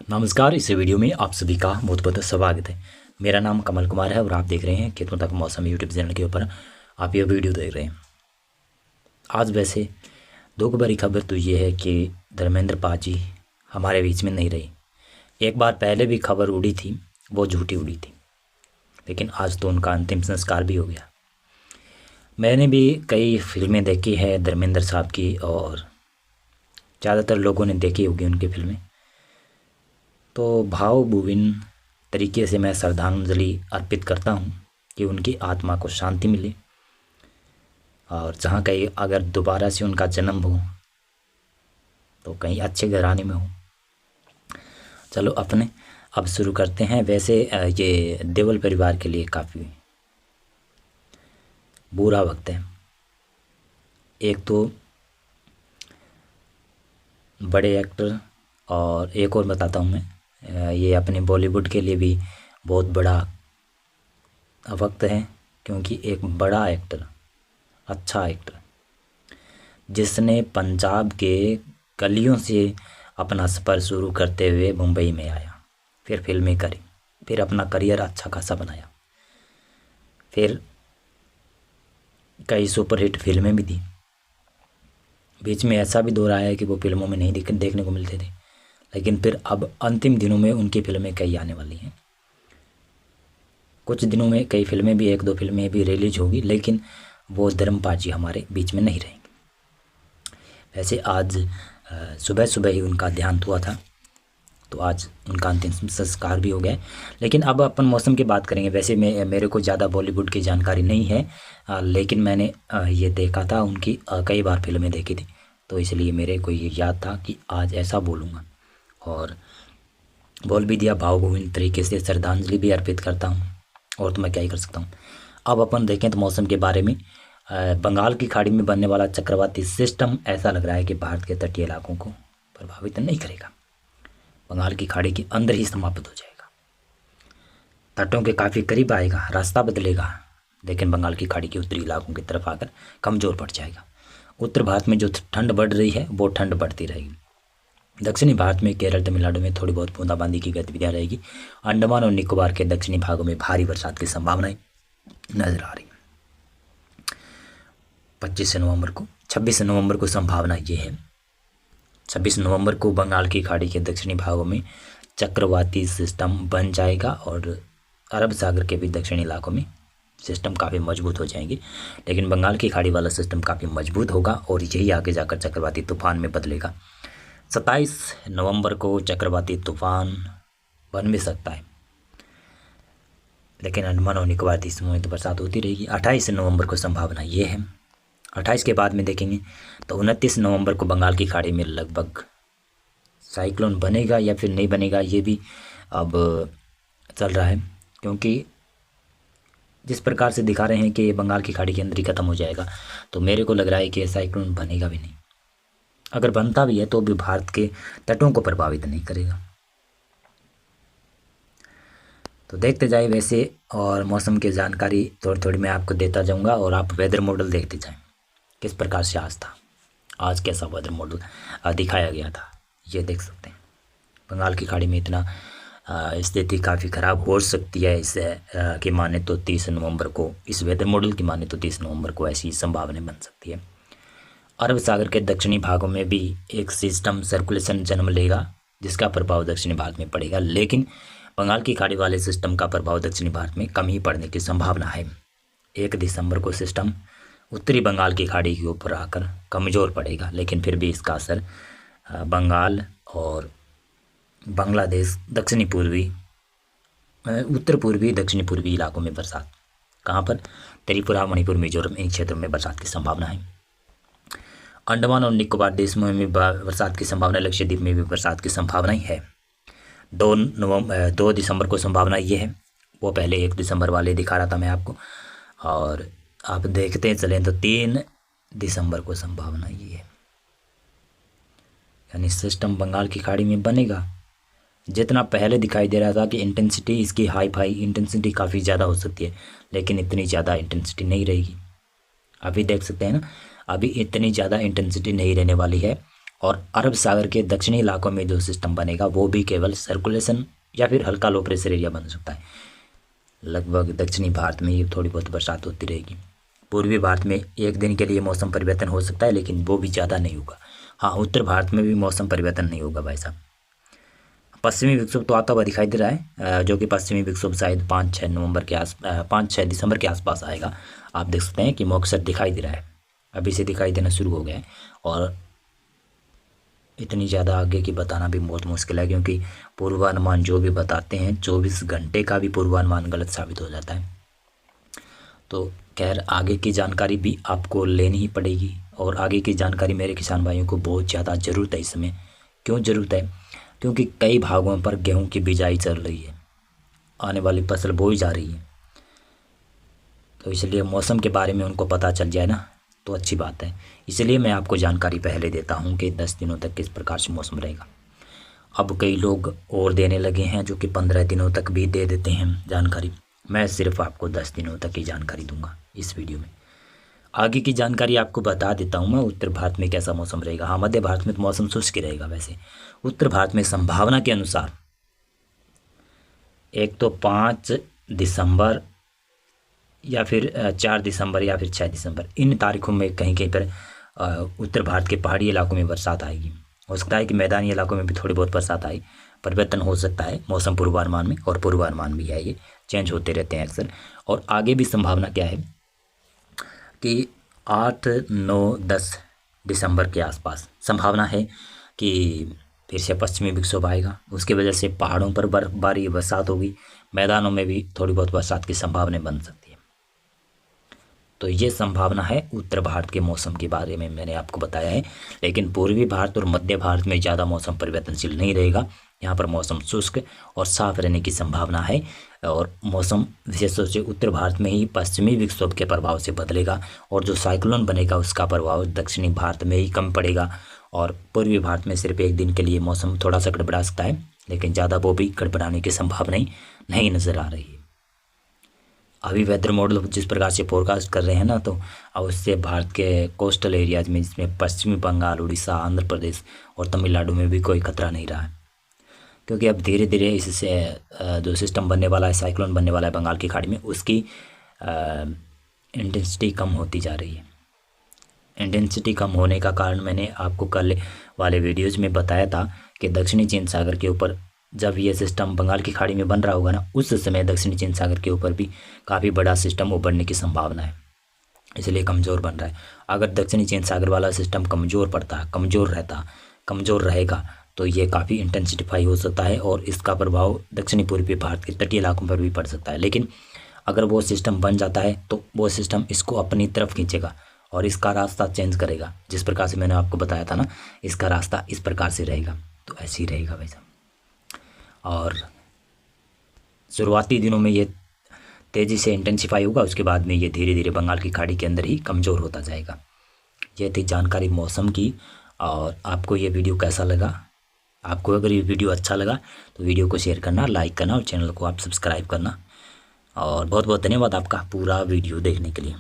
नमस्कार। इस वीडियो में आप सभी का बहुत बहुत स्वागत है। मेरा नाम कमल कुमार है और आप देख रहे हैं खेतों तक मौसम यूट्यूब चैनल के ऊपर आप ये वीडियो देख रहे हैं। आज वैसे दुख भरी खबर तो ये है कि धर्मेंद्र पाजी हमारे बीच में नहीं रही। एक बार पहले भी खबर उड़ी थी, वो झूठी उड़ी थी, लेकिन आज तो उनका अंतिम संस्कार भी हो गया। मैंने भी कई फिल्में देखी है धर्मेंद्र साहब की और ज़्यादातर लोगों ने देखी होगी उनकी फिल्में। तो भावभीनी तरीके से मैं श्रद्धांजलि अर्पित करता हूँ कि उनकी आत्मा को शांति मिले और जहाँ कहीं अगर दोबारा से उनका जन्म हो तो कहीं अच्छे घराने में हो। चलो अपने अब शुरू करते हैं। वैसे ये देओल परिवार के लिए काफ़ी बुरा वक्त है। एक तो बड़े एक्टर और एक और बताता हूँ मैं, ये अपने बॉलीवुड के लिए भी बहुत बड़ा वक्त है, क्योंकि एक बड़ा एक्टर, अच्छा एक्टर जिसने पंजाब के गलियों से अपना सफ़र शुरू करते हुए मुंबई में आया, फिर फिल्में करी, फिर अपना करियर अच्छा खासा बनाया, फिर कई सुपरहिट फिल्में भी दी। बीच में ऐसा भी दौर आया है कि वो फिल्मों में नहीं देखने को मिलते थे, लेकिन फिर अब अंतिम दिनों में उनकी फिल्में कई आने वाली हैं। कुछ दिनों में कई फिल्में भी, एक दो फिल्में भी रिलीज होगी, लेकिन वो धर्म पाजी हमारे बीच में नहीं रहेंगे। वैसे आज सुबह सुबह ही उनका देहांत हुआ था, तो आज उनका अंतिम संस्कार भी हो गया। लेकिन अब अपन मौसम की बात करेंगे। वैसे मेरे को ज़्यादा बॉलीवुड की जानकारी नहीं है, लेकिन मैंने ये देखा था, उनकी कई बार फिल्में देखी थी, तो इसलिए मेरे को ये याद था कि आज ऐसा बोलूँगा और बोल भी दिया। भावभीनी तरीके से श्रद्धांजलि भी अर्पित करता हूँ, और तो मैं क्या ही कर सकता हूँ। अब अपन देखें तो मौसम के बारे में, बंगाल की खाड़ी में बनने वाला चक्रवाती सिस्टम ऐसा लग रहा है कि भारत के तटीय इलाकों को प्रभावित नहीं करेगा। बंगाल की खाड़ी के अंदर ही समाप्त हो जाएगा, तटों के काफ़ी करीब आएगा, रास्ता बदलेगा, लेकिन बंगाल की खाड़ी के उत्तरी इलाकों की तरफ आकर कमज़ोर पड़ जाएगा। उत्तर भारत में जो ठंड बढ़ रही है वो ठंड बढ़ती रहेगी। दक्षिणी भारत में केरल, तमिलनाडु में थोड़ी बहुत बूंदाबांदी की गतिविधियाँ रहेगी। अंडमान और निकोबार के दक्षिणी भागों में भारी बरसात की संभावनाएं नजर आ रही है। 26 नवंबर को संभावना ये है, 26 नवंबर को बंगाल की खाड़ी के दक्षिणी भागों में चक्रवाती सिस्टम बन जाएगा और अरब सागर के भी दक्षिणी इलाकों में सिस्टम काफ़ी मजबूत हो जाएंगे। लेकिन बंगाल की खाड़ी वाला सिस्टम काफ़ी मजबूत होगा और यही आगे जाकर चक्रवाती तूफान में बदलेगा। 27 नवंबर को चक्रवाती तूफान बन भी सकता है, लेकिन अंडमान और निकोबार द्वीपों में तो बरसात होती रहेगी। 28 नवंबर को संभावना ये है। 28 के बाद में देखेंगे तो 29 नवंबर को बंगाल की खाड़ी में लगभग साइक्लोन बनेगा या फिर नहीं बनेगा, ये भी अब चल रहा है, क्योंकि जिस प्रकार से दिखा रहे हैं कि बंगाल की खाड़ी के अंदर ही ख़त्म हो जाएगा, तो मेरे को लग रहा है कि साइक्लोन बनेगा भी नहीं। अगर बनता भी है तो भी भारत के तटों को प्रभावित नहीं करेगा। तो देखते जाए वैसे, और मौसम की जानकारी थोड़ी थोड़ी मैं आपको देता जाऊंगा और आप वेदर मॉडल देखते जाएं किस प्रकार से आज कैसा वेदर मॉडल दिखाया गया था, ये देख सकते हैं। बंगाल की खाड़ी में इतना स्थिति काफ़ी ख़राब हो सकती है। इस की माने तो 30 नवंबर को, इस वेदर मॉडल की माने तो 30 नवंबर को ऐसी संभावना बन सकती है। अरब सागर के दक्षिणी भागों में भी एक सिस्टम सर्कुलेशन जन्म लेगा, जिसका प्रभाव दक्षिणी भारत में पड़ेगा, लेकिन बंगाल की खाड़ी वाले सिस्टम का प्रभाव दक्षिणी भारत में कम ही पड़ने की संभावना है। 1 दिसंबर को सिस्टम उत्तरी बंगाल की खाड़ी के ऊपर आकर कमज़ोर पड़ेगा, लेकिन फिर भी इसका असर बंगाल और बांग्लादेश, दक्षिणी पूर्वी, उत्तर पूर्वी, दक्षिणी पूर्वी इलाकों में बरसात, कहाँ पर, त्रिपुरा, मणिपुर, मिजोरम, इन क्षेत्रों में बरसात की संभावना है। अंडमान और निकोबार देशों में बरसात की संभावना, लक्षद्वीप में भी बरसात की संभावना ही है। 2 दिसंबर को संभावना ये है, वो पहले 1 दिसंबर वाले दिखा रहा था मैं आपको, और आप देखते चलें तो 3 दिसंबर को संभावना ये है। यानी सिस्टम बंगाल की खाड़ी में बनेगा। जितना पहले दिखाई दे रहा था कि इंटेंसिटी इसकी हाई इंटेंसिटी काफ़ी ज़्यादा हो सकती है, लेकिन इतनी ज़्यादा इंटेंसिटी नहीं रहेगी। अभी देख सकते हैं ना, अभी इतनी ज़्यादा इंटेंसिटी नहीं रहने वाली है और अरब सागर के दक्षिणी इलाकों में जो सिस्टम बनेगा वो भी केवल सर्कुलेशन या फिर हल्का लो प्रेशर एरिया बन सकता है। लगभग दक्षिणी भारत में ये थोड़ी बहुत बरसात होती रहेगी। पूर्वी भारत में एक दिन के लिए मौसम परिवर्तन हो सकता है, लेकिन वो भी ज़्यादा नहीं होगा। हाँ, उत्तर भारत में भी मौसम परिवर्तन नहीं होगा भाई साहब। पश्चिमी विक्षोभ तो आता हुआ दिखाई दे रहा है, जो कि पश्चिमी विक्षोभ शायद 5-6 दिसंबर के आसपास आएगा। आप देख सकते हैं कि मॉक्सर दिखाई दे रहा है, अभी से दिखाई देना शुरू हो गया है। और इतनी ज़्यादा आगे की बताना भी बहुत मुश्किल है, क्योंकि पूर्वानुमान जो भी बताते हैं 24 घंटे का भी पूर्वानुमान गलत साबित हो जाता है। तो खैर, आगे की जानकारी भी आपको लेनी ही पड़ेगी, और आगे की जानकारी मेरे किसान भाइयों को बहुत ज़्यादा ज़रूरत है इस समय। क्यों ज़रूरत है? क्योंकि कई भागों पर गेहूं की बिजाई चल रही है, आने वाली फसल बोई जा रही है। तो इसलिए मौसम के बारे में उनको पता चल जाए ना, तो अच्छी बात है। इसलिए मैं आपको जानकारी पहले देता हूं कि 10 दिनों तक किस प्रकार से मौसम रहेगा। अब कई लोग और देने लगे हैं जो कि 15 दिनों तक भी दे देते हैं जानकारी। मैं सिर्फ आपको 10 दिनों तक की जानकारी दूंगा इस वीडियो में। आगे की जानकारी आपको बता देता हूं मैं, उत्तर भारत में कैसा मौसम रहेगा। हाँ, मध्य भारत में तो मौसम शुष्क रहेगा। वैसे उत्तर भारत में संभावना के अनुसार एक तो 5 दिसंबर या फिर 4 दिसंबर या फिर 6 दिसंबर, इन तारीखों में कहीं कहीं पर उत्तर भारत के पहाड़ी इलाकों में बरसात आएगी। हो सकता है कि मैदानी इलाकों में भी थोड़ी बहुत बरसात आए। परिवर्तन हो सकता है मौसम पूर्वानुमान में, और पूर्वानुमान भी है, ये चेंज होते रहते हैं अक्सर। और आगे भी संभावना क्या है कि 8, 9, 10 दिसंबर के आसपास संभावना है कि फिर से पश्चिमी विक्षोभ आएगा। उसकी वजह से पहाड़ों पर बर्फबारी, बरसात होगी। मैदानों में भी थोड़ी बहुत बरसात की संभावना बन सकती है। तो ये संभावना है उत्तर भारत के मौसम के बारे में मैंने आपको बताया है। लेकिन पूर्वी भारत और मध्य भारत में ज़्यादा मौसम परिवर्तनशील नहीं रहेगा। यहाँ पर मौसम शुष्क और साफ रहने की संभावना है। और मौसम विशेष रूप से उत्तर भारत में ही पश्चिमी विक्षोभ के प्रभाव से बदलेगा, और जो साइक्लोन बनेगा उसका प्रभाव दक्षिणी भारत में ही कम पड़ेगा। और पूर्वी भारत में सिर्फ एक दिन के लिए मौसम थोड़ा सा गड़बड़ा सकता है, लेकिन ज़्यादा वो भी गड़बड़ाने की संभावना नहीं नज़र आ रही है। अभी वेदर मॉडल जिस प्रकार से फोरकास्ट कर रहे हैं ना, तो अब उससे भारत के कोस्टल एरियाज में, जिसमें पश्चिमी बंगाल, उड़ीसा, आंध्र प्रदेश और तमिलनाडु में भी कोई खतरा नहीं रहा है। क्योंकि अब धीरे धीरे इससे जो सिस्टम बनने वाला है, साइक्लोन बनने वाला है बंगाल की खाड़ी में, उसकी इंटेंसिटी कम होती जा रही है। इंटेंसिटी कम होने का कारण मैंने आपको कल वाले वीडियोज़ में बताया था कि दक्षिणी चीन सागर के ऊपर जब ये सिस्टम बंगाल की खाड़ी में बन रहा होगा ना, उस समय दक्षिणी चीन सागर के ऊपर भी काफ़ी बड़ा सिस्टम उभरने की संभावना है, इसलिए कमज़ोर बन रहा है। अगर दक्षिणी चीन सागर वाला सिस्टम कमज़ोर रहेगा तो ये काफ़ी इंटेंसिफाई हो सकता है, और इसका प्रभाव दक्षिणी पूर्वी भारत के तटीय इलाकों पर भी पड़ सकता है। लेकिन अगर वो सिस्टम बन जाता है तो वो सिस्टम इसको अपनी तरफ खींचेगा और इसका रास्ता चेंज करेगा। जिस प्रकार से मैंने आपको बताया था ना, इसका रास्ता इस प्रकार से रहेगा, तो ऐसे ही रहेगा भाई साहब। और शुरुआती दिनों में ये तेज़ी से इंटेंसिफाई होगा, उसके बाद में ये धीरे धीरे बंगाल की खाड़ी के अंदर ही कमज़ोर होता जाएगा। ये थी जानकारी मौसम की। और आपको ये वीडियो कैसा लगा? आपको अगर ये वीडियो अच्छा लगा तो वीडियो को शेयर करना, लाइक करना, और चैनल को आप सब्सक्राइब करना। और बहुत बहुत धन्यवाद आपका पूरा वीडियो देखने के लिए।